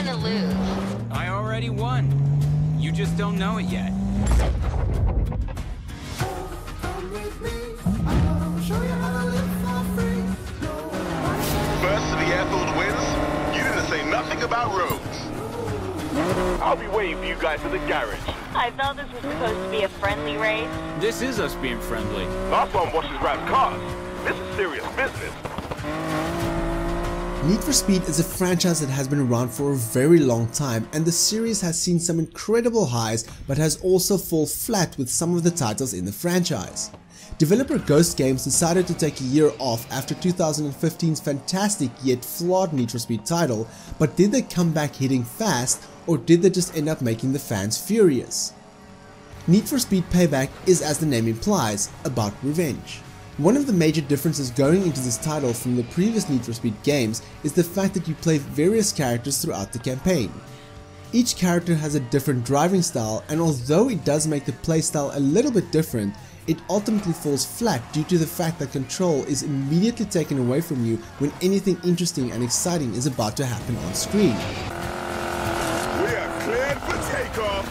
gonna lose. I already won. You just don't know it yet. First to the airfield wins. You didn't say nothing about roads. I'll be waiting for you guys at the garage. I thought this was supposed to be a friendly race. This is us being friendly. Last one washes Rap's cars. This is serious business. Need for Speed is a franchise that has been around for a very long time, and the series has seen some incredible highs but has also fallen flat with some of the titles in the franchise. Developer Ghost Games decided to take a year off after 2015's fantastic yet flawed Need for Speed title, but did they come back hitting fast, or did they just end up making the fans furious? Need for Speed Payback is, as the name implies, about revenge. One of the major differences going into this title from the previous Need for Speed games is the fact that you play various characters throughout the campaign. Each character has a different driving style, and although it does make the playstyle a little bit different, it ultimately falls flat due to the fact that control is immediately taken away from you when anything interesting and exciting is about to happen on screen. We are cleared for takeoff.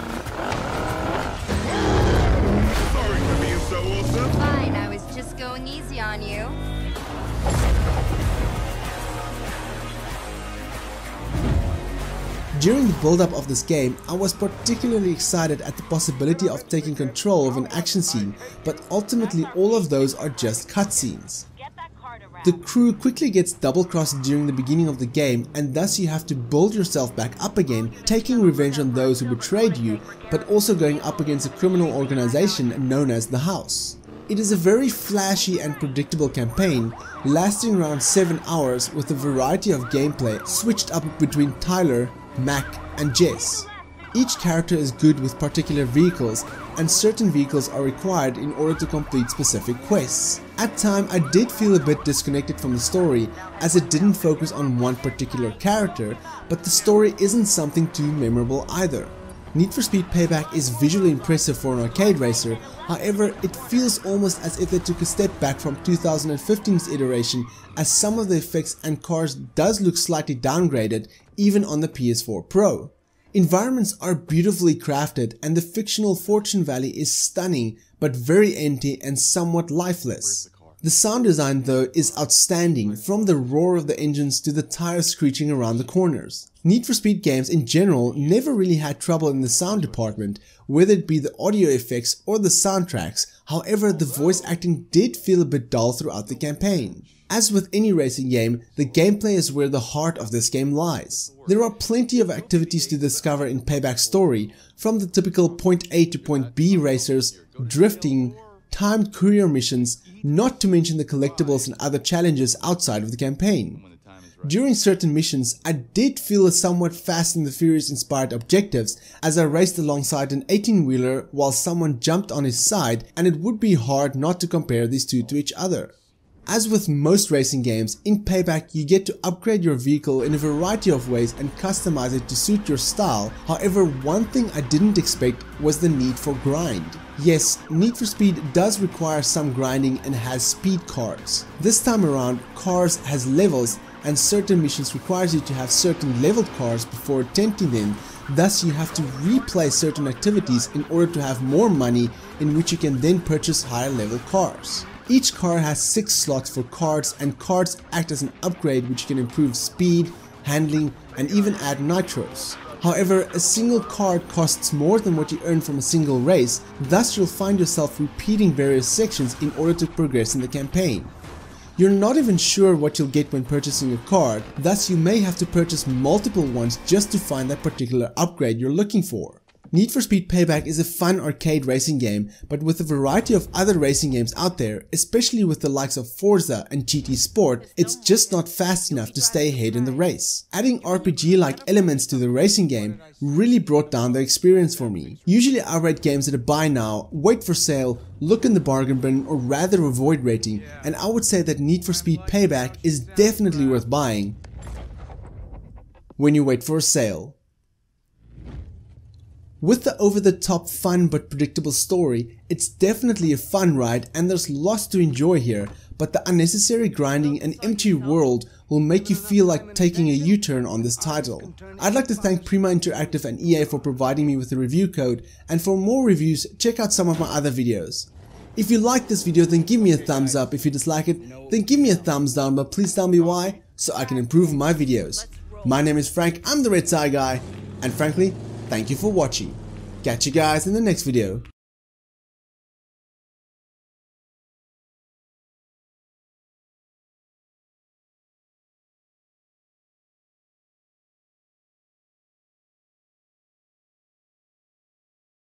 Sorry for being so awesome. Fine, I was just going easy on you. During the build-up of this game, I was particularly excited at the possibility of taking control of an action scene, but ultimately all of those are just cutscenes. The crew quickly gets double-crossed during the beginning of the game, and thus you have to build yourself back up again, taking revenge on those who betrayed you, but also going up against a criminal organization known as the House. It is a very flashy and predictable campaign, lasting around 7 hours with a variety of gameplay switched up between Tyler, Mac and Jess. Each character is good with particular vehicles, and certain vehicles are required in order to complete specific quests. At times I did feel a bit disconnected from the story, as it didn't focus on one particular character, but the story isn't something too memorable either. Need for Speed Payback is visually impressive for an arcade racer, however it feels almost as if they took a step back from 2015's iteration, as some of the effects and cars does look slightly downgraded even on the PS4 Pro. Environments are beautifully crafted, and the fictional Fortune Valley is stunning but very empty and somewhat lifeless. The sound design though is outstanding, from the roar of the engines to the tires screeching around the corners. Need for Speed games in general never really had trouble in the sound department, whether it be the audio effects or the soundtracks. However, the voice acting did feel a bit dull throughout the campaign. As with any racing game, the gameplay is where the heart of this game lies. There are plenty of activities to discover in Payback's story, from the typical point A to point B racers, drifting, timed courier missions, not to mention the collectibles and other challenges outside of the campaign. During certain missions, I did feel a somewhat Fast and the Furious inspired objectives, as I raced alongside an 18-wheeler while someone jumped on his side, and it would be hard not to compare these two to each other. As with most racing games, in Payback you get to upgrade your vehicle in a variety of ways and customize it to suit your style. However, one thing I didn't expect was the need for grind. Yes, Need for Speed does require some grinding and has speed cars. This time around, Cars has levels, and certain missions requires you to have certain leveled cars before attempting them. Thus you have to replay certain activities in order to have more money, in which you can then purchase higher level cars. Each car has 6 slots for cards, and cards act as an upgrade which can improve speed, handling and even add nitros. However, a single card costs more than what you earn from a single race, thus you'll find yourself repeating various sections in order to progress in the campaign. You're not even sure what you'll get when purchasing a card, thus you may have to purchase multiple ones just to find that particular upgrade you're looking for. Need for Speed Payback is a fun arcade racing game, but with a variety of other racing games out there, especially with the likes of Forza and GT Sport, it's just not fast enough to stay ahead in the race. Adding RPG-like elements to the racing game really brought down the experience for me. Usually I rate games at a buy now, wait for sale, look in the bargain bin, or rather avoid rating, and I would say that Need for Speed Payback is definitely worth buying when you wait for a sale. With the over-the-top fun but predictable story, it's definitely a fun ride and there's lots to enjoy here, but the unnecessary grinding and empty world will make you feel like taking a U-turn on this title. I'd like to thank Prima Interactive and EA for providing me with a review code, and for more reviews check out some of my other videos. If you like this video then give me a thumbs up, if you dislike it then give me a thumbs down, but please tell me why so I can improve my videos. My name is Frank, I'm the Red Tie Guy, and frankly, thank you for watching. Catch you guys in the next video.